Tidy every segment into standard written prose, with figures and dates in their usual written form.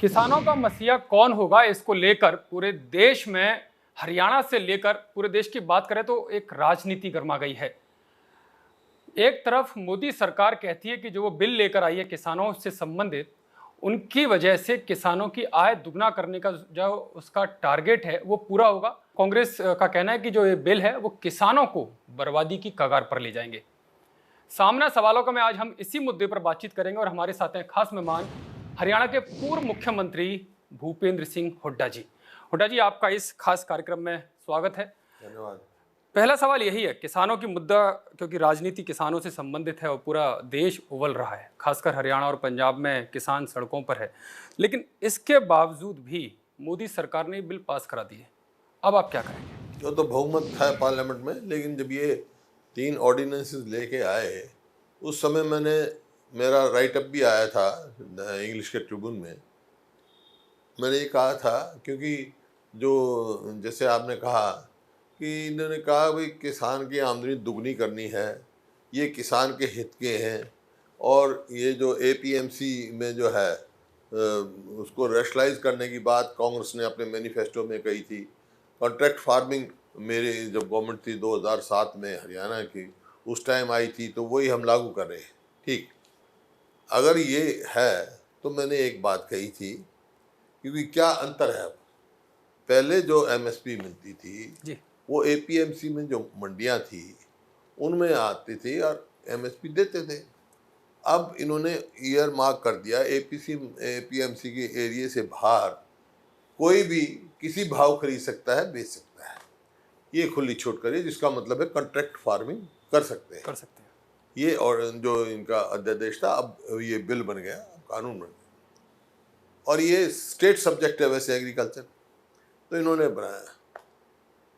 किसानों का मसीहा कौन होगा, इसको लेकर पूरे देश में, हरियाणा से लेकर पूरे देश की बात करें तो एक राजनीति गर्मा गई है। एक तरफ मोदी सरकार कहती है कि जो वो बिल लेकर आई है किसानों से संबंधित, उनकी वजह से किसानों की आय दुगना करने का जो उसका टारगेट है वो पूरा होगा। कांग्रेस का कहना है कि जो ये बिल है वो किसानों को बर्बादी की कगार पर ले जाएंगे। सामना सवालों का मैं आज हम इसी मुद्दे पर बातचीत करेंगे और हमारे साथ हैं खास मेहमान हरियाणा के पूर्व मुख्यमंत्री भूपेंद्र सिंह हुड्डा जी। हुड्डा जी, आपका इस खास कार्यक्रम में स्वागत है। धन्यवाद। पहला सवाल यही है, किसानों की मुद्दा, क्योंकि राजनीति किसानों से संबंधित है और पूरा देश उबल रहा है, खासकर हरियाणा और पंजाब में किसान सड़कों पर है, लेकिन इसके बावजूद भी मोदी सरकार ने बिल पास करा दिए। अब आप क्या करेंगे? जो तो बहुमत था पार्लियामेंट में, लेकिन जब ये 3 ऑर्डिनेंसेस लेके आए उस समय मेरा राइट अप भी आया था इंग्लिश के ट्रिब्यून में। मैंने ये कहा था, क्योंकि जो जैसे आपने कहा कि इन्होंने कहा भाई किसान की आमदनी दुगनी करनी है, ये किसान के हित के हैं, और ये जो एपीएमसी में जो है उसको रेशनलाइज करने की बात कांग्रेस ने अपने मैनिफेस्टो में कही थी। कॉन्ट्रैक्ट फार्मिंग मेरे जब गवर्नमेंट थी 2007 में हरियाणा की, उस टाइम आई थी, तो वही हम लागू कर रहे हैं। ठीक, अगर ये है तो मैंने एक बात कही थी, क्योंकि क्या अंतर है, पहले जो एमएसपी मिलती थी जी। वो एपीएमसी में जो मंडियां थी उनमें आती थी और एमएसपी देते थे। अब इन्होंने ईयर मार्क कर दिया, एपीएमसी के एरिया से बाहर कोई भी किसी भाव खरीद सकता है, बेच सकता है। ये खुली छूट करिए, जिसका मतलब है कॉन्ट्रैक्ट फार्मिंग कर सकते हैं। ये और जो इनका अध्यादेश था, अब ये बिल बन गया, कानून बन गया, और ये स्टेट सब्जेक्ट है वैसे एग्रीकल्चर, तो इन्होंने बनाया।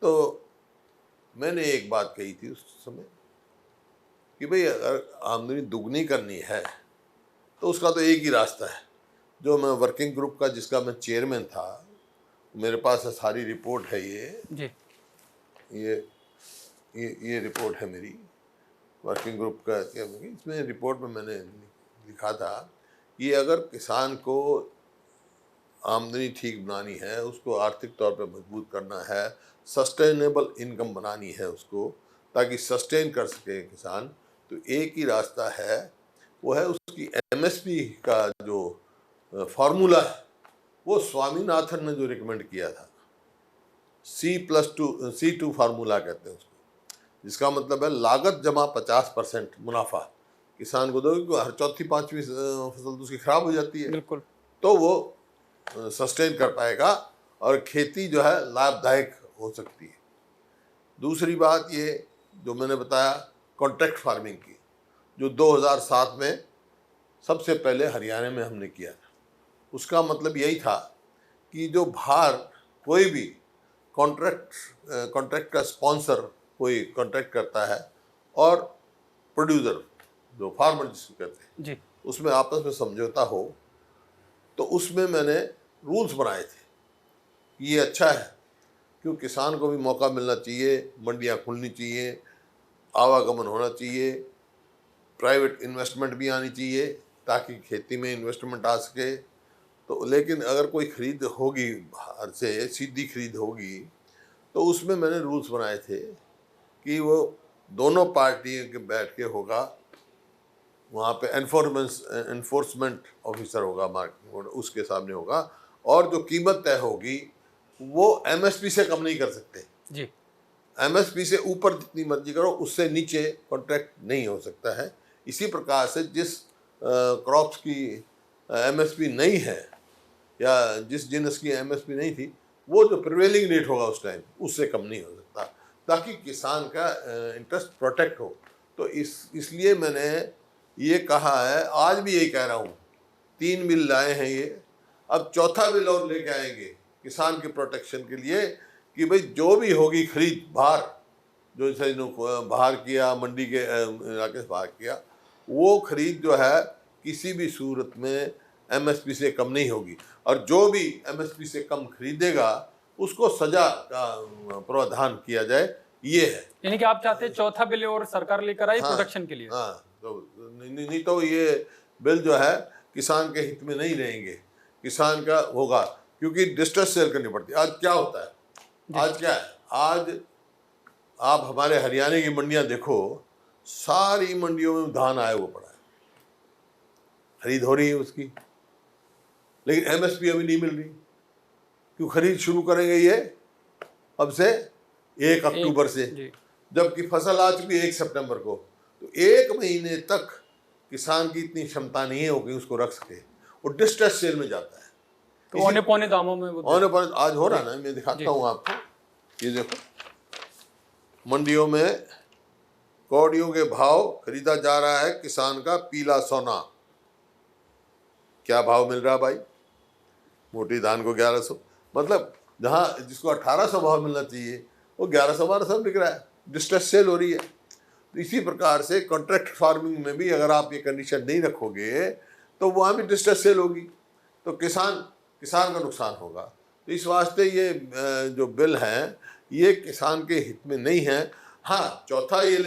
तो मैंने एक बात कही थी उस समय कि भाई अगर आमदनी दुगनी करनी है तो उसका तो एक ही रास्ता है। जो मैं वर्किंग ग्रुप का, जिसका मैं चेयरमैन था, मेरे पास सारी रिपोर्ट है, जी। ये रिपोर्ट है मेरी वर्किंग ग्रुप का। इसमें रिपोर्ट में मैंने लिखा था कि अगर किसान को आमदनी ठीक बनानी है, उसको आर्थिक तौर पर मजबूत करना है, सस्टेनेबल इनकम बनानी है उसको, ताकि सस्टेन कर सके किसान, तो एक ही रास्ता है, वो है उसकी एमएसपी का जो फार्मूला है, वो स्वामीनाथन ने जो रिकमेंड किया था, C+2 फार्मूला कहते हैं उसको, जिसका मतलब है लागत जमा 50% मुनाफा किसान को दो, क्योंकि हर चौथी पांचवी फसल तो उसकी खराब हो जाती है। बिल्कुल। तो वो सस्टेन कर पाएगा और खेती जो है लाभदायक हो सकती है। दूसरी बात ये जो मैंने बताया कॉन्ट्रैक्ट फार्मिंग की, जो 2007 में सबसे पहले हरियाणा में हमने किया था, उसका मतलब यही था कि जो बाहर कोई भी कॉन्ट्रैक्ट का स्पॉन्सर कोई कॉन्ट्रैक्ट करता है और प्रोड्यूसर जो फार्मर जिसको कहते हैं जी, उसमें आपस में समझौता हो, तो उसमें मैंने रूल्स बनाए थे कि ये अच्छा है, क्यों किसान को भी मौका मिलना चाहिए, मंडियाँ खुलनी चाहिए, आवागमन होना चाहिए, प्राइवेट इन्वेस्टमेंट भी आनी चाहिए ताकि खेती में इन्वेस्टमेंट आ सके। तो लेकिन अगर कोई खरीद होगी बाहर से, सीधी खरीद होगी, तो उसमें मैंने रूल्स बनाए थे कि वो दोनों पार्टियों के बैठ के होगा, वहाँ पे एनफोर्समेंट ऑफिसर होगा, मार्केट उसके सामने होगा, और जो कीमत तय होगी वो एमएसपी से कम नहीं कर सकते जी। एमएसपी से ऊपर जितनी मर्जी करो, उससे नीचे कॉन्ट्रैक्ट नहीं हो सकता है। इसी प्रकार से जिस क्रॉप्स की एमएसपी नहीं है या जिस जिनस की एमएसपी नहीं थी, वो जो प्रिवेलिंग रेट होगा उस टाइम, उससे कम नहीं हो सकता, ताकि किसान का इंटरेस्ट प्रोटेक्ट हो। तो इसलिए मैंने ये कहा है, आज भी यही कह रहा हूँ, 3 बिल लाए हैं ये, अब चौथा बिल और लेके आएंगे किसान के प्रोटेक्शन के लिए, कि भाई जो भी होगी खरीद बाहर, जो जैसे बाहर किया, मंडी के इलाके से बाहर किया, वो खरीद जो है किसी भी सूरत में एमएसपी से कम नहीं होगी, और जो भी एमएसपी से कम खरीदेगा उसको सजा का प्रावधान किया जाए, ये है। यानी कि आप चाहते हैं चौथा बिल और सरकार लेकर आई प्रोटेक्शन के लिए? हाँ, तो नहीं तो ये बिल जो है किसान के हित में नहीं रहेंगे, किसान का होगा, क्योंकि डिस्ट्रेस सेल करनी पड़ती है। आज क्या होता है, आज क्या है, आज आप हमारे हरियाणा की मंडियां देखो, सारी मंडियों में धान आया हुआ पड़ा है, खरीद हो रही है उसकी, लेकिन एमएसपी अभी नहीं मिल रही। क्यों? खरीद शुरू करेंगे ये अब से 1 अक्टूबर से, जबकि फसल आ चुकी है 1 सितंबर को। तो 1 महीने तक किसान की इतनी क्षमता नहीं है कि उसको रख सके, वो डिस्ट्रेस सेल में जाता है। तो औने पौने दामों में औने पौने आज हो रहा ना, मैं दिखाता हूँ आपको, ये देखो मंडियों में कौड़ियों के भाव खरीदा जा रहा है किसान का पीला सोना। क्या भाव मिल रहा है भाई? मोटी धान को 1100, मतलब जहाँ जिसको 1800 भाव मिलना चाहिए वो 1100-1200 बिक रहा है, डिस्ट्रेस सेल हो रही है। तो इसी प्रकार से कॉन्ट्रैक्ट फार्मिंग में भी अगर आप ये कंडीशन नहीं रखोगे तो वहाँ भी डिस्ट्रेस सेल होगी, तो किसान का नुकसान होगा। तो इस वास्ते ये जो बिल हैं ये किसान के हित में नहीं है। हाँ, चौथा बिल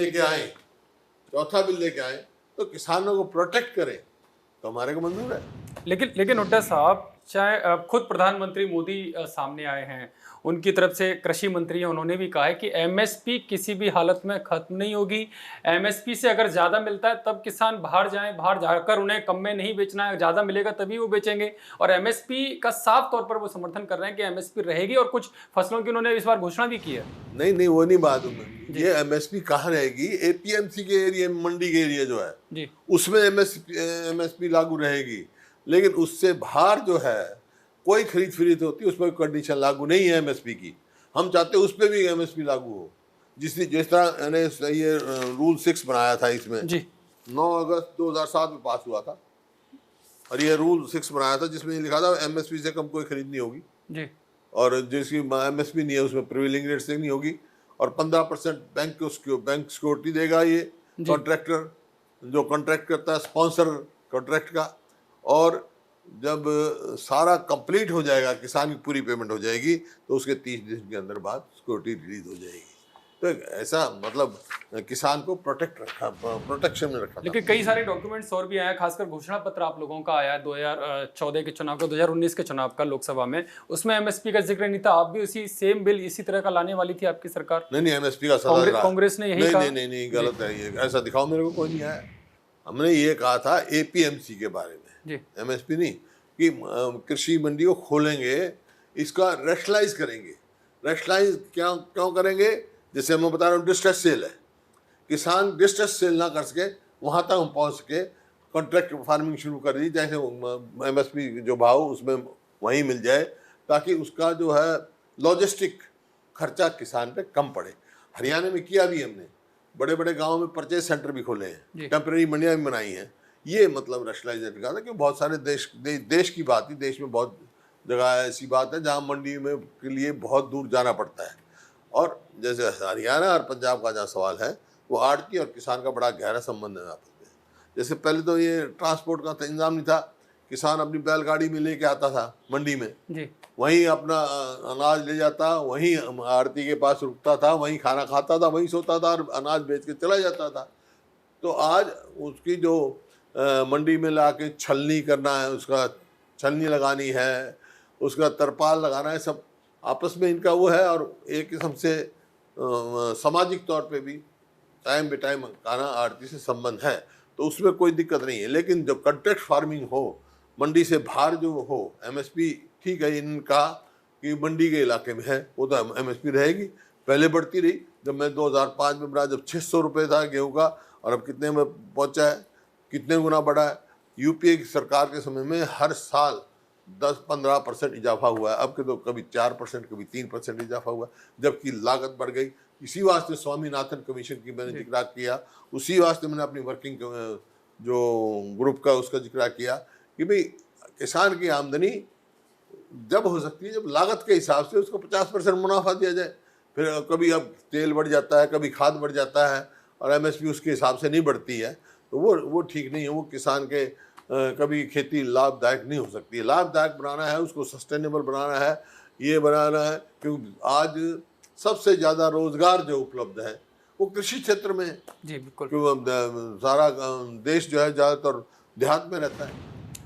लेके आए तो किसानों को प्रोटेक्ट करें तो हमारे को मंजूर है। लेकिन हुड्डा साहब, चाहे खुद प्रधानमंत्री मोदी सामने आए हैं, उनकी तरफ से कृषि मंत्री हैं, उन्होंने भी कहा है कि एमएसपी किसी भी हालत में खत्म नहीं होगी। एमएसपी से अगर ज़्यादा मिलता है तब किसान बाहर जाकर उन्हें कम में नहीं बेचना है, ज़्यादा मिलेगा तभी वो बेचेंगे। और एमएसपी का साफ तौर पर वो समर्थन कर रहे हैं कि एमएसपी रहेगी, और कुछ फसलों की उन्होंने इस बार घोषणा भी की है। नहीं, वो नहीं बात है। ये एमएसपी कहाँ रहेगी? एपीएमसी के एरिया, मंडी के एरिया जो है जी, उसमें एमएसपी लागू रहेगी, लेकिन उससे बाहर जो है कोई खरीद होती है, उस पर कंडीशन लागू नहीं है एमएसपी की। हम चाहते हैं उस पर भी एमएसपी लागू हो, जिस तरह ये रूल 6 बनाया था, इसमें जी 9 अगस्त 2007 में पास हुआ था, और ये रूल 6 बनाया था जिसमें लिखा था एमएसपी से कम कोई खरीद नहीं होगी जी, और जिसकी एमएसपी नहीं है उसमें प्रिवेलिंग रेट से नहीं होगी, और 15% बैंक सिक्योरिटी देगा ये कॉन्ट्रैक्टर, जो कॉन्ट्रैक्ट करता है, स्पॉन्सर कॉन्ट्रैक्ट का। और जब सारा कंप्लीट हो जाएगा, किसान की पूरी पेमेंट हो जाएगी, तो उसके 30 दिन के अंदर बाद सिक्योरिटी रिलीज हो जाएगी। तो ऐसा मतलब किसान को प्रोटेक्शन में रखा। लेकिन कई सारे डॉक्यूमेंट्स और भी आए, खासकर घोषणा पत्र आप लोगों का आया 2014 के चुनाव का, 2019 के चुनाव का लोकसभा में, उसमें एमएसपी का जिक्र नहीं था। आप भी उसी सेम बिल इसी तरह का लाने वाली थी आपकी सरकार? नहीं, एमएसपी का कांग्रेस ने यही कहा। नहीं, गलत है ये, ऐसा दिखाओ मेरे को, कोई नहीं आया। हमने ये कहा था एपीएमसी के बारे में जी, एमएसपी नहीं, कि कृषि मंडी को खोलेंगे, इसका रैशनलाइज करेंगे। रैशनलाइज क्यों करेंगे? जैसे मैं बता रहा हूँ, डिस्ट्रेस सेल है, किसान डिस्ट्रेस सेल ना कर सके, वहाँ तक हम पहुँच सके, कॉन्ट्रैक्ट फार्मिंग शुरू कर दी, जैसे एमएसपी जो भाव उसमें वहीं मिल जाए, ताकि उसका जो है लॉजिस्टिक खर्चा किसान पे कम पड़े। हरियाणा में किया भी हमने, बड़े बड़े गाँव में परचेज सेंटर भी खोले हैं, टेम्परेरी मंडियाँ भी बनाई हैं। ये मतलब रैशनलाइजेशन का था कि बहुत सारे देश की बात ही, देश में बहुत जगह ऐसी बात है जहाँ मंडी में के लिए बहुत दूर जाना पड़ता है। और जैसे हरियाणा और पंजाब का जहाँ सवाल है, वो आड़ती और किसान का बड़ा गहरा संबंध है आपस में। जैसे पहले तो ये ट्रांसपोर्ट का इंतजाम नहीं था, किसान अपनी बैलगाड़ी में लेके आता था मंडी में जी, वहीं अपना अनाज ले जाता, वहीं आड़ती के पास रुकता था, वहीं खाना खाता था, वहीं सोता था और अनाज बेच के चला जाता था। तो आज उसकी जो मंडी में ला के छलनी करना है, उसका छलनी लगानी है, उसका तरपाल लगाना है, सब आपस में इनका वो है। और एक किस्म से सामाजिक तौर पे भी टाइम बे टाइम खाना आड़ती से संबंध है, तो उसमें कोई दिक्कत नहीं है। लेकिन जब कॉन्ट्रैक्ट फार्मिंग हो, मंडी से बाहर जो हो, एमएसपी ठीक है इनका कि मंडी के इलाके में है, वो तो एमएसपी रहेगी। पहले बढ़ती रही, जब मैं 2005 में बना, जब 600 रुपये था गेहूँ का, और अब कितने में पहुँचा है, कितने गुना बढ़ा है। यूपीए की सरकार के समय में हर साल 10-15% इजाफा हुआ है, अब के तो कभी 4%, कभी 3% इजाफा हुआ, जबकि लागत बढ़ गई। इसी वास्ते स्वामीनाथन कमीशन की मैंने जिक्र किया, उसी वास्ते मैंने अपनी वर्किंग जो ग्रुप का उसका जिक्र किया कि भाई किसान की आमदनी जब हो सकती है जब लागत के हिसाब से उसको 50% मुनाफा दिया जाए। फिर कभी अब तेल बढ़ जाता है, कभी खाद बढ़ जाता है, और एमएसपी उसके हिसाब से नहीं बढ़ती है, तो वो ठीक नहीं है। वो किसान के कभी खेती लाभदायक नहीं हो सकती है। लाभदायक बनाना है, उसको सस्टेनेबल बनाना है, ये बनाना है, क्योंकि आज सबसे ज़्यादा रोजगार जो उपलब्ध है वो कृषि क्षेत्र में जी, बिल्कुल, क्योंकि सारा देश जो है ज़्यादातर देहात में रहता है।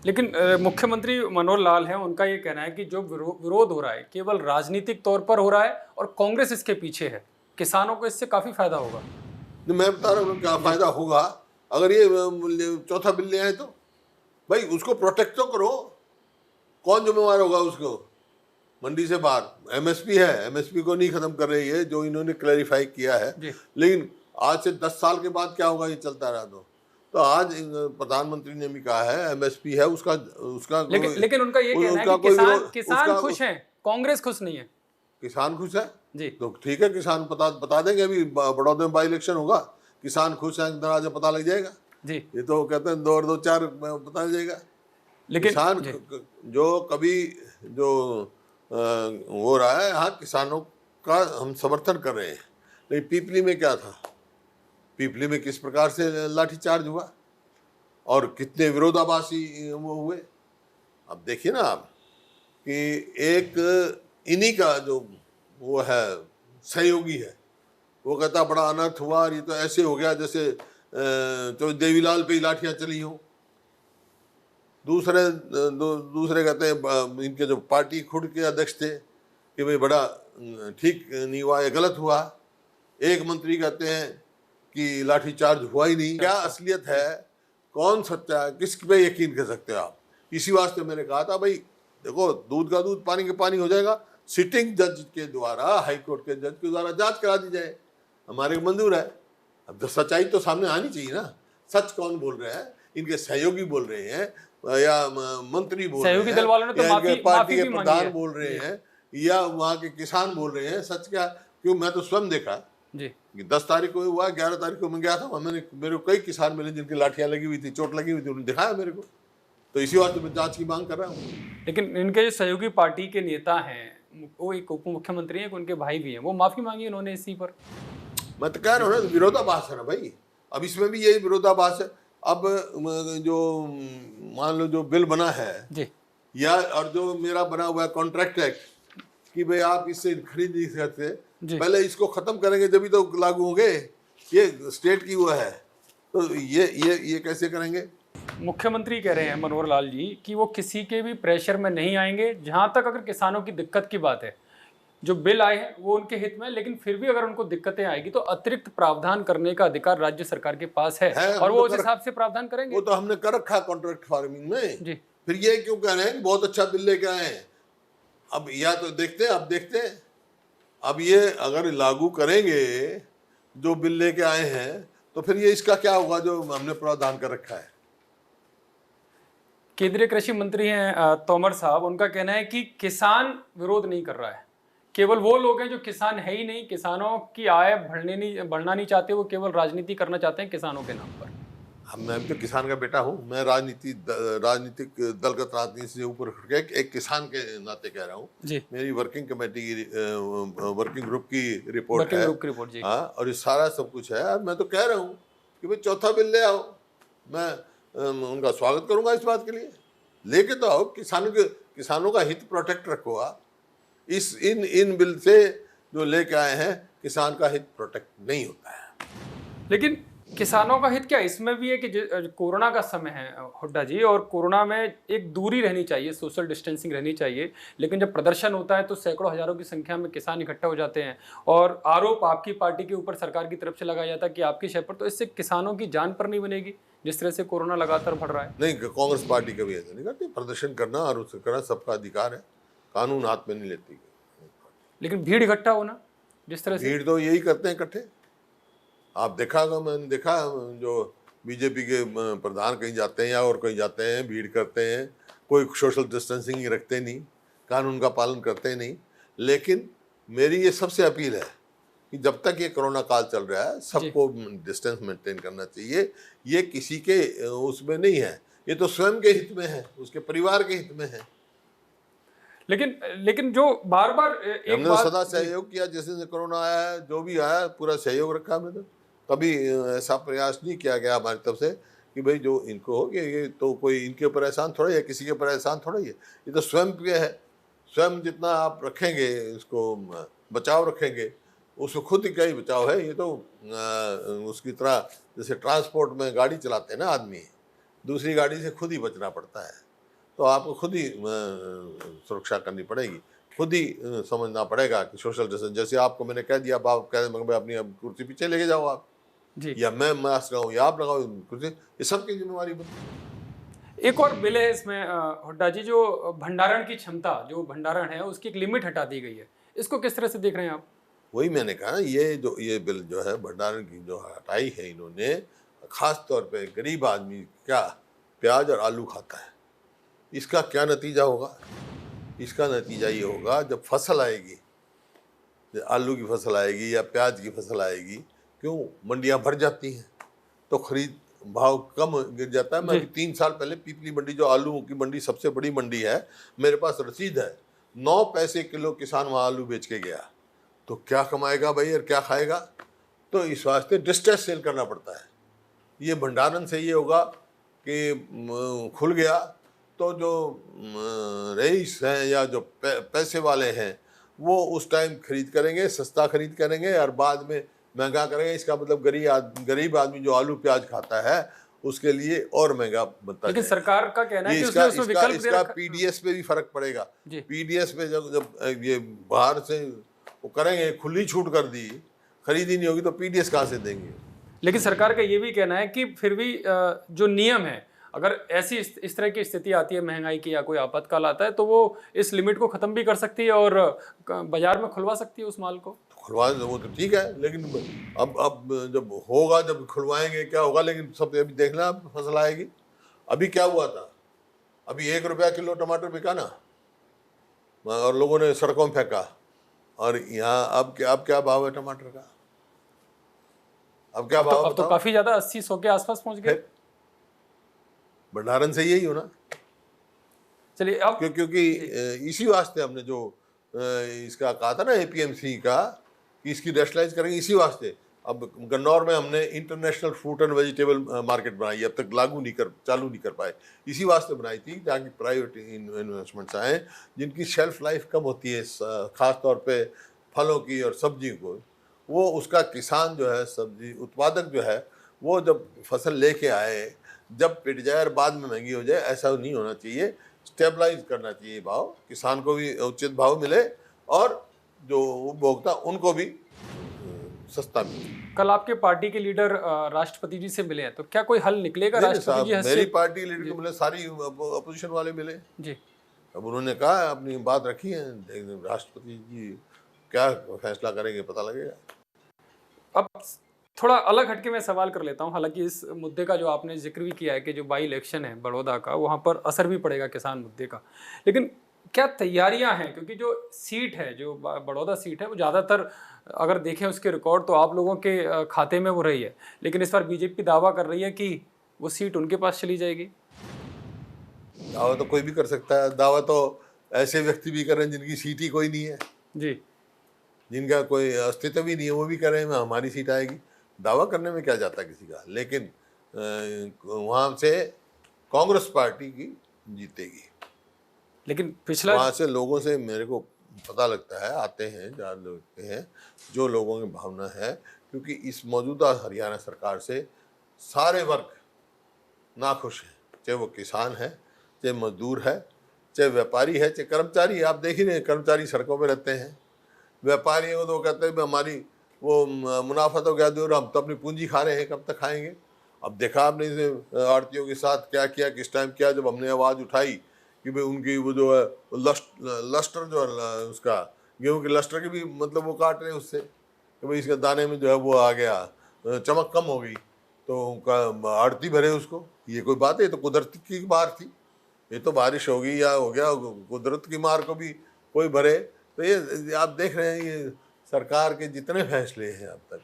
लेकिन मुख्यमंत्री मनोहर लाल हैं, उनका ये कहना है कि जो विरोध हो रहा है केवल राजनीतिक तौर पर हो रहा है और कांग्रेस इसके पीछे है, किसानों को इससे काफी फायदा होगा। तो मैं बता रहा हूँ क्या फायदा होगा अगर ये चौथा बिल ले आए तो। भाई उसको प्रोटेक्ट तो करो, कौन जिम्मेवार होगा उसको? मंडी से बाहर एमएसपी है, एमएसपी को नहीं खत्म कर रही है जो इन्होंने क्लैरिफाई किया है। लेकिन आज से 10 साल के बाद क्या होगा ये चलता रहा तो आज प्रधानमंत्री ने भी कहा है एमएसपी है उसका उसका लेकिन उनका ये कहना है कि किसान खुश हैं, कांग्रेस खुश नहीं है। किसान खुश है जी, तो ठीक है, किसान बता देंगे। अभी बड़ौदे में बाई इलेक्शन होगा, किसान खुश है दराज पता लग जाएगा जी। ये तो कहते हैं 2 और 2 4 पता लग जाएगा। लेकिन किसान जो कभी जो हो रहा है, हाँ किसानों का हम समर्थन कर रहे हैं। लेकिन पीपली में क्या था, पीपली में किस प्रकार से लाठीचार्ज हुआ और कितने विरोधाभासी वो हुए। अब देखिए ना आप कि एक इन्हीं का जो वो है सहयोगी है, वो कहता बड़ा अनर्थ हुआ और ये तो ऐसे हो गया जैसे तो देवीलाल पे ही लाठियां चली हो। दूसरे कहते हैं इनके जो पार्टी खुद के अध्यक्ष थे कि भाई बड़ा ठीक नहीं हुआ, ये गलत हुआ। एक मंत्री कहते हैं कि लाठीचार्ज हुआ ही नहीं। क्या असलियत है, कौन सच्चा है, किस पे यकीन कर सकते हो आप? इसी वास्ते मैंने कहा था भाई देखो, दूध का दूध पानी का पानी हो जाएगा। सिटिंग जज के द्वारा, हाई कोर्ट के जज के द्वारा जांच करा दी जाए, हमारे को मंजूर है। अब सच्चाई तो सामने आनी चाहिए ना। सच कौन बोल रहे हैं, इनके सहयोगी बोल रहे हैं या मंत्री बोल रहे हैं, दल वालों ने तो या पार्टी के प्रधान बोल रहे हैं या वहाँ के किसान बोल रहे हैं? सच क्या? क्यों, मैं तो स्वयं देखा जी। 10 तारीख को हुआ, 11 तारीख को मैं गया था, मेरे को कई किसान मिले जिनकी लाठियां लगी हुई थी, चोट लगी हुई थी, उन्होंने दिखाया मेरे को। तो इसी बात मैं जांच की मांग कर रहा हूँ। लेकिन इनके जो सहयोगी पार्टी के नेता हैं, वो एक उप मुख्यमंत्री हैं, उनके भाई भी हैं, वो माफी मांगी उन्होंने इसी पर। मैं तो कह रहा हूँ ना, विरोधाभास है ना भाई। अब इसमें भी यही विरोधाभास है। अब जो मान लो जो बिल बना है जी, या और जो मेरा बना हुआ है कॉन्ट्रैक्ट एक्ट कि भाई आप इससे खरीद नहीं सकते, पहले इसको खत्म करेंगे जब तो लागू होंगे। ये स्टेट की वो है, तो ये कैसे करेंगे? मुख्यमंत्री कह रहे हैं मनोहर लाल जी कि वो किसी के भी प्रेशर में नहीं आएंगे। जहां तक अगर किसानों की दिक्कत की बात है, जो बिल आए हैं वो उनके हित में, लेकिन फिर भी अगर उनको दिक्कतें आएगी तो अतिरिक्त प्रावधान करने का अधिकार राज्य सरकार के पास है और वो उस हिसाब से प्रावधान करेंगे। वो तो हमने कर रखा है कॉन्ट्रैक्ट फार्मिंग में जी। फिर ये क्यों कह रहे हैं बहुत अच्छा बिल लेके आए हैं? अब या तो देखते हैं, अब देखते हैं। अब ये अगर लागू करेंगे जो बिल लेके आए हैं तो फिर ये इसका क्या होगा जो हमने प्रावधान कर रखा है? केंद्रीय कृषि मंत्री हैं तोमर साहब, उनका कहना है कि किसान विरोध नहीं कर रहा है, केवल वो लोग हैं जो किसान है ही नहीं, किसानों की आय बढ़ना नहीं चाहते, वो केवल राजनीति करना चाहते हैं किसानों के नाम पर। मैं भी तो किसान का बेटा हूँ, मैं राजनीतिक दलगत राजनीति से ऊपर उठ के एक किसान के नाते कह रहा हूँ। मेरी वर्किंग कमेटी की वर्किंग ग्रुप की रिपोर्ट है। हाँ, और ये सारा सब कुछ है। मैं तो कह रहा हूँ कि भाई चौथा बिल ले आओ, मैं उनका स्वागत करूंगा इस बात के लिए। लेके तो आओ, किसानों का हित प्रोटेक्ट रखो आप। इन बिल से जो लेके आए हैं, किसान का हित प्रोटेक्ट नहीं होता है। लेकिन किसानों का हित क्या इसमें भी है कि कोरोना का समय है हुड्डा जी, और कोरोना में एक दूरी रहनी चाहिए, सोशल डिस्टेंसिंग रहनी चाहिए। लेकिन जब प्रदर्शन होता है तो सैकड़ों हजारों की संख्या में किसान इकट्ठा हो जाते हैं और आरोप आपकी पार्टी के ऊपर सरकार की तरफ से लगाया जाता है कि आपकी शय पर, तो इससे किसानों की जान पर नहीं बनेगी जिस तरह से कोरोना लगातार बढ़ रहा है। नहीं, कांग्रेस पार्टी कभी ऐसा नहीं करती। प्रदर्शन करना और उससे करना सबका अधिकार है, कानून हाथ में नहीं लेती। लेकिन भीड़ इकट्ठा होना, जिस तरह से भीड़ तो यही करते हैं इकट्ठे। आप देखा होगा, मैंने देखा जो बीजेपी के प्रधान कहीं जाते हैं या और कहीं जाते हैं, भीड़ करते हैं, कोई सोशल डिस्टेंसिंग रखते नहीं, कानून का पालन करते नहीं। लेकिन मेरी ये सबसे अपील है कि जब तक ये कोरोना काल चल रहा है सबको डिस्टेंस मेंटेन करना चाहिए। ये किसी के उसमें नहीं है, ये तो स्वयं के हित में है, उसके परिवार के हित में है। लेकिन जो बार बार हमने सदा सहयोग किया, जैसे कोरोना आया है, जो भी आया पूरा सहयोग रखा। मैंने कभी ऐसा प्रयास नहीं किया गया हमारी तरफ से कि भाई जो इनको हो गया ये तो कोई इनके ऊपर एहसान थोड़ा है, किसी के ऊपर एहसान थोड़ा ही है। ये तो स्वयं पे है। स्वयं जितना आप रखेंगे, इसको बचाव रखेंगे, उसको खुद का ही बचाव है। ये तो उसकी तरह जैसे ट्रांसपोर्ट में गाड़ी चलाते हैं ना आदमी, दूसरी गाड़ी से खुद ही बचना पड़ता है। तो आपको खुद ही सुरक्षा करनी पड़ेगी, खुद ही समझना पड़ेगा कि सोशल डिस्टेंस, जैसे आपको मैंने कह दिया, अब आप कह रहे अपनी अब कुर्सी पीछे लेके जाओ आप, जी। या मैं मास्क लगाऊं या आप लगाओ कुर्सी, ये सबकी जिम्मेवारी बनती है। एक और बिल है इसमें हुड्डा जी, जो भंडारण की क्षमता, जो भंडारण है उसकी एक लिमिट हटा दी गई है, इसको किस तरह से देख रहे हैं आप? वही मैंने कहा ना, ये बिल जो है भंडारण की जो हटाई है इन्होंने, खास तौर पे गरीब आदमी क्या प्याज और आलू खाता है, इसका क्या नतीजा होगा? इसका नतीजा ये होगा, जब फसल आएगी, आलू की फसल आएगी या प्याज की फसल आएगी, क्यों मंडियां भर जाती हैं तो खरीद भाव कम गिर जाता है। मैं अभी 3 साल पहले पीपली मंडी, जो आलू की मंडी सबसे बड़ी मंडी है, मेरे पास रसीद है, 9 पैसे किलो किसान वहाँ आलू बेच के गया, तो क्या कमाएगा भाई और क्या खाएगा? तो इस वास्ते डिस्ट्रेस सेल करना पड़ता है। ये भंडारण से ये होगा कि खुल गया तो जो रईस हैं या जो पैसे वाले हैं वो उस टाइम खरीद करेंगे, सस्ता खरीद करेंगे और बाद में महंगा करेंगे। इसका मतलब गरीब आदमी जो आलू प्याज खाता है उसके लिए और महंगा बनता है। लेकिन सरकार का कहना है कि इसका उसमें विकल्प दे इसका रखा। पीडीएस पे भी फर्क पड़ेगा। जी। पीडीएस पे जब ये बाहर से वो करेंगे, खुली छूट कर दी, खरीदी नहीं होगी तो पीडीएस कहाँ से देंगे? लेकिन सरकार का ये भी कहना है कि फिर भी जो नियम है, अगर ऐसी इस तरह की स्थिति आती है, महंगाई की या कोई आपातकाल आता है, तो वो इस लिमिट को खत्म भी कर सकती है और बाजार में खुलवा सकती है उस माल को। खुलवा वो तो ठीक है, लेकिन अब जब होगा, जब खुलवाएंगे क्या होगा? लेकिन सब अभी देखना, अब फसल आएगी। अभी क्या हुआ था, अभी 1 रुपया किलो टमाटर बिका ना, और लोगों ने सड़कों में फेंका, और यहाँ अब क्या भाव है टमाटर का? अब क्या भाव? अब तो काफी ज्यादा 80-100 के आसपास पहुंच गए। भंडारण से यही हो ना। चलिए अब क्योंकि इसी वास्ते हमने जो इसका कहा था ना एपीएमसी का, कि इसकी रैशनलाइज करेंगे, इसी वास्ते अब गन्नौर में हमने international fruit and vegetable market बनाई, अब तक चालू नहीं कर पाए। इसी वास्ते बनाई थी ताकि प्राइवेट इन्वेस्टमेंट्स आए जिनकी शेल्फ लाइफ कम होती है, खास तौर पे फलों की और सब्जी को। वो उसका किसान जो है, सब्जी उत्पादक जो है, वो जब फसल लेके आए, जब पिट जाए और बाद में महंगी हो जाए, ऐसा नहीं होना चाहिए। स्टेबलाइज करना चाहिए भाव, किसान को भी उचित भाव मिले और जो उपभोक्ता उनको भी सस्ता मिले। कल आपके पार्टी के लीडर राष्ट्रपति जी से मिले हैं, तो क्या कोई हल निकलेगा राष्ट्रपति जी? मेरी पार्टी लीडर को मिले, सारी अपोजिशन वाले मिले जी। अब उन्होंने कहा, अपनी बात रखी है, राष्ट्रपति जी क्या फैसला करेंगे पता लगेगा। अब थोड़ा अलग हटके मैं सवाल कर लेता हूं, हालांकि इस मुद्दे का जो आपने जिक्र भी किया है कि जो बाई इलेक्शन है बड़ौदा का, वहां पर असर भी पड़ेगा किसान मुद्दे का, लेकिन क्या तैयारियां हैं? क्योंकि जो सीट है, जो बड़ौदा सीट है, वो ज़्यादातर अगर देखें उसके रिकॉर्ड तो आप लोगों के खाते में वो रही है, लेकिन इस बार बीजेपी दावा कर रही है कि वो सीट उनके पास चली जाएगी। दावा तो कोई भी कर सकता है, दावा तो ऐसे व्यक्ति भी कर रहे हैं जिनकी सीट ही कोई नहीं है जी, जिनका कोई अस्तित्व भी नहीं है, वो भी कर रहे हैं हमारी सीट आएगी। दावा करने में क्या जाता है किसी का, लेकिन वहाँ से कांग्रेस पार्टी की जीतेगी। लेकिन पिछला वहाँ से लोगों से मेरे को पता लगता है, आते हैं जान लगते हैं, जो लोगों की भावना है, क्योंकि इस मौजूदा हरियाणा सरकार से सारे वर्ग नाखुश हैं, चाहे वो किसान है, चाहे मजदूर है, चाहे व्यापारी है, चाहे कर्मचारी है। आप देख ही रहे, कर्मचारी सड़कों पर रहते हैं, व्यापारी हो तो कहते हैं हमारी वो मुनाफा तो क्या दूर, हम तो अपनी पूंजी खा रहे हैं, कब तक खाएंगे? अब देखा आपने आड़तियों के साथ क्या किया, किस टाइम किया, जब हमने आवाज़ उठाई कि भाई उनकी वो जो है लस्टर जो है उसका गेहूं के लस्टर के भी मतलब वो काट रहे हैं उससे, कि भाई इसके दाने में जो है वो आ गया, चमक कम हो गई, तो उनका आड़ती भरे उसको। ये कोई बात है? ये तो कुदरत की मार थी, ये तो बारिश होगी या हो गया, कुदरत की मार को भी कोई भरे। तो ये आप देख रहे हैं, ये सरकार के जितने फैसले हैं अब तक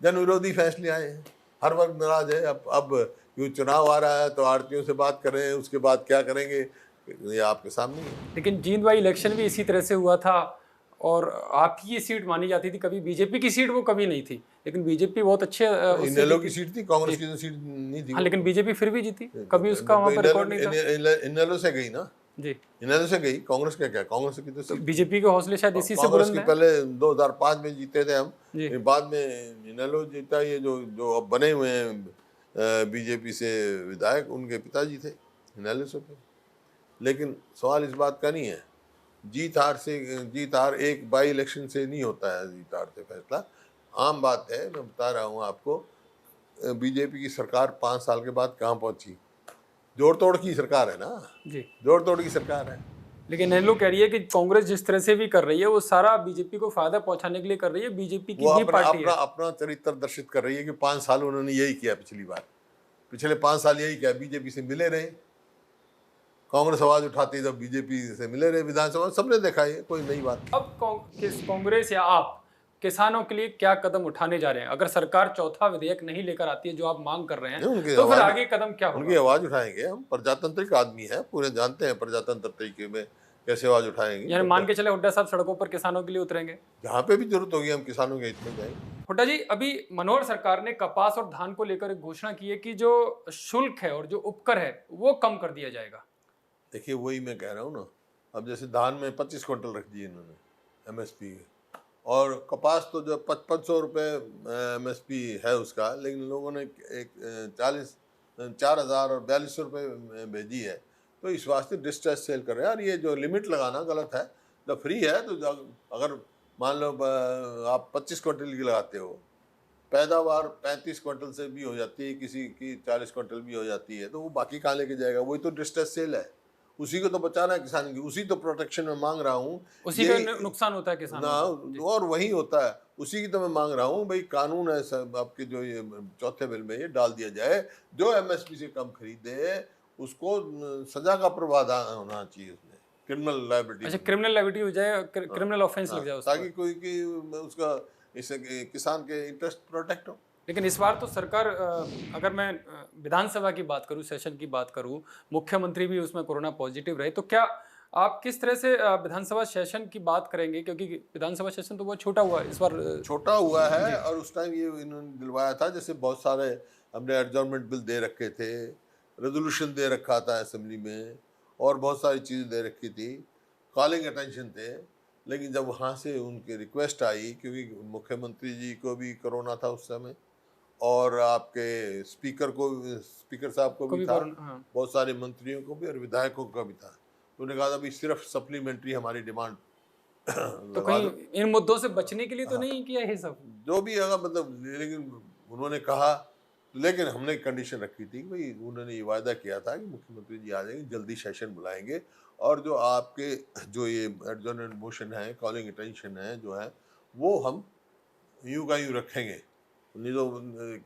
जन विरोधी फैसले आए हैं, हर वर्ग नाराज है। अब ये चुनाव आ रहा है तो आड़तियों से बात कर रहे हैं, उसके बाद क्या करेंगे ये आपके सामने है। लेकिन जींदवाई इलेक्शन भी इसी तरह से हुआ था और आपकी ये सीट मानी जाती थी, कभी बीजेपी की सीट वो कभी नहीं थी, लेकिन बीजेपी बहुत अच्छे इनेलो की सीट थी, कांग्रेस की तो सीट नहीं थी। हाँ, लेकिन बीजेपी फिर भी जीती, कभी उसका वहाँ पर रिकॉर्ड नहीं था। इनेलो से गई ना जी, इनेलो से गई, कांग्रेस का क्या, कांग्रेस की तो बीजेपी के हौसले शायद इसी से कांग्रेस बुलंद की है। पहले 2005 में जीते थे हम, जी। बाद में इनेलो जीता। ये जो अब बने हुए हैं बीजेपी से विधायक, उनके पिताजी थे इनेलो से। लेकिन सवाल इस बात का नहीं है। जीत हार एक बाई इलेक्शन से नहीं होता है, जीत हार से फैसला आम बात है। मैं बता रहा हूँ आपको, बीजेपी की सरकार 5 साल के बाद कहाँ पहुंची? जोड़ तोड़ की सरकार है ना, जी। जोड़ तोड़ की सरकार है। लेकिन इन लोग कह रही है कि कांग्रेस जिस तरह से भी कर रही है वो सारा बीजेपी को फायदा पहुंचाने के लिए कर रही है, बीजेपी की वो भी अपना पार्टी अपना है। अपना चरित्र दर्शित कर रही है कि 5 साल उन्होंने यही किया। पिछले 5 साल यही किया, बीजेपी से मिले रहे, कांग्रेस आवाज उठाती जब बीजेपी से मिले रहे विधानसभा, सबने देखा, ये कोई नई बात नहीं। अब कांग्रेस या आप किसानों के लिए क्या कदम उठाने जा रहे हैं? अगर सरकार चौथा विधेयक नहीं लेकर आती है जो आप मांग कर रहे हैं, तो फिर आगे कदम क्या उनकी होगा? आवाज उठाएंगे हम। प्रजातांत्रिक आदमी है, पूरे जानते हैं प्रजातंत्र तरीके में कैसे आवाज उठाएंगे। यानी मान के चले हुड्डा साहब सड़कों पर किसानों के लिए उतरेंगे? जहाँ पे भी जरूरत होगी हम किसानों के हित में जाएंगे। हुड्डा जी, अभी मनोहर सरकार ने कपास और धान को लेकर एक घोषणा की है कि जो शुल्क है और जो उपकर है वो कम कर दिया जाएगा। देखिए, वही मैं कह रहा हूँ ना, अब जैसे धान में 25 क्विंटल रख दिए इन्होंने MSP, और कपास तो जो 5500 रुपये MSP है उसका, लेकिन लोगों ने एक 4,000 और 4200 रुपये भेजी है। तो इस वास्ते डिस्ट्रेस सेल कर रहे हैं। और ये जो लिमिट लगाना गलत है। जब फ्री है तो अगर मान लो आप 25 क्विंटल की लगाते हो, पैदावार 35 क्विंटल से भी हो जाती है, किसी की 40 क्विंटल भी हो जाती है, तो वो बाकी कहाँ लेके जाएगा? वही तो डिस्ट्रेस सेल है, उसी को तो बचाना है किसान की, उसी तो प्रोटेक्शन में मांग रहा हूँ। उसी का नुकसान होता है किसानों ना, और वही होता है, उसी की तो मैं मांग रहा हूँ। भाई कानून है सब आपके, जो ये चौथे बिल में ये डाल दिया जाए, जो MSP से कम खरीदे उसको सजा का प्रावधान होना चाहिए उसमें, क्रिमिनल लायबिलिटी। अच्छा, क्रिमिनल लायबिलिटी हो जाए, क्रिमिनल ऑफेंस लग जाए ताकि कोई की उसका, इससे किसान के इंटरेस्ट प्रोटेक्ट हो। लेकिन इस बार तो सरकार, अगर मैं विधानसभा की बात करूं, सेशन की बात करूं, मुख्यमंत्री भी उसमें कोरोना पॉजिटिव रहे, तो क्या आप किस तरह से विधानसभा सेशन की बात करेंगे? क्योंकि विधानसभा सेशन तो बहुत छोटा हुआ है इस बार। छोटा हुआ है, और उस टाइम ये इन्होंने दिलवाया था, जैसे बहुत सारे हमने एडजॉर्नमेंट बिल दे रखे थे, रेजोल्यूशन दे रखा था असेंबली में, और बहुत सारी चीज़ें दे रखी थी, कॉलिंग अटेंशन थे। लेकिन जब वहाँ से उनकी रिक्वेस्ट आई, क्योंकि मुख्यमंत्री जी को भी कोरोना था उस समय, और आपके स्पीकर साहब को भी था, हाँ। बहुत सारे मंत्रियों को भी और विधायकों का भी था, तो उन्होंने कहा था अभी सिर्फ सप्लीमेंट्री हमारी डिमांड तो कहीं इन मुद्दों से बचने के लिए तो नहीं किया ये सब? जो भी है, मतलब, लेकिन उन्होंने कहा, लेकिन हमने कंडीशन रखी थी कि भाई, उन्होंने ये वायदा किया था कि मुख्यमंत्री जी आ जाएंगे, जल्दी सेशन बुलाएंगे, और जो आपके जो ये एडजॉर्नमेंट मोशन है, कॉलिंग अटेंशन है जो है, वो हम यूं का यूं रखेंगे। नहीं तो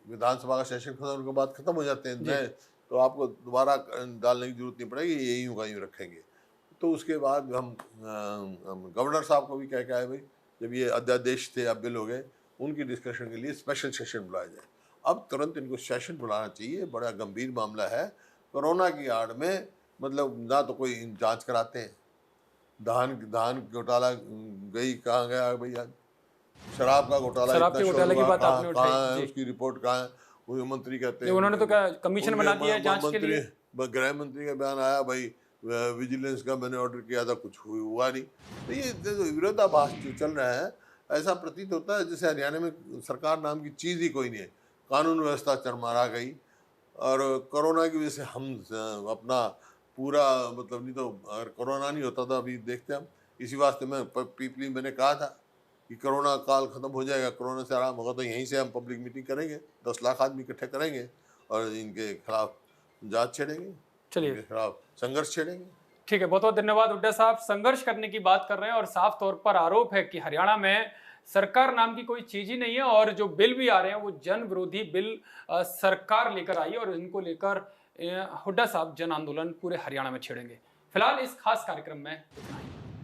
विधानसभा का सेशन खत्म होने के बाद खत्म हो जाते हैं नए, तो आपको दोबारा डालने की जरूरत नहीं पड़ेगी, ये यूं का यूं रखेंगे। तो उसके बाद हम गवर्नर साहब को भी कह के आए, भाई जब ये अध्यादेश थे, अब बिल हो गए, उनकी डिस्कशन के लिए स्पेशल सेशन बुलाया जाए। अब तुरंत इनको सेशन बुलाना चाहिए, बड़ा गंभीर मामला है। कोरोना की आड़ में, मतलब, ना तो कोई जांच कराते हैं, धान घोटाला गई कहाँ गया भैया, शराब का घोटाला इतना घोटाले की बात आपने कहाँ है, उठाई? उसकी रिपोर्ट कहाँ है? वो मंत्री कहते हैं, उन्होंने तो क्या कमीशन बना दिया है जांच के लिए? गृह मंत्री का बयान आया, भाई विजिलेंस का मैंने ऑर्डर किया था, कुछ हुआ नहीं। तो ये जो विरोधाभास जो चल रहा है, ऐसा प्रतीत होता है जैसे हरियाणा में सरकार नाम की चीज़ ही कोई नहीं है, कानून व्यवस्था चरमरा गई, और कोरोना की वजह से हम अपना पूरा, मतलब, नहीं तो अगर कोरोना नहीं होता था अभी देखते हम। इसी वास्ते मैं पीपली मैंने कहा था कि कोरोना काल खत्म हो जाएगा, कोरोना से आराम होगा, तो यहीं से हम पब्लिक मीटिंग करेंगे, 10 लाख आदमी इकट्ठे करेंगे और इनके खिलाफ जांच छेड़ेंगे, चलिए, इनके खिलाफ संघर्ष छेड़ेंगे। ठीक है, बहुत बहुत धन्यवाद हुड्डा साहब। संघर्ष करने की बात कर रहे हैं और साफ तौर पर आरोप है कि हरियाणा में सरकार नाम की कोई चीज ही नहीं है, और जो बिल भी आ रहे हैं वो जन विरोधी बिल सरकार लेकर आई, और इनको लेकर हुड्डा साहब जन आंदोलन पूरे हरियाणा में छेड़ेंगे। फिलहाल इस खास कार्यक्रम में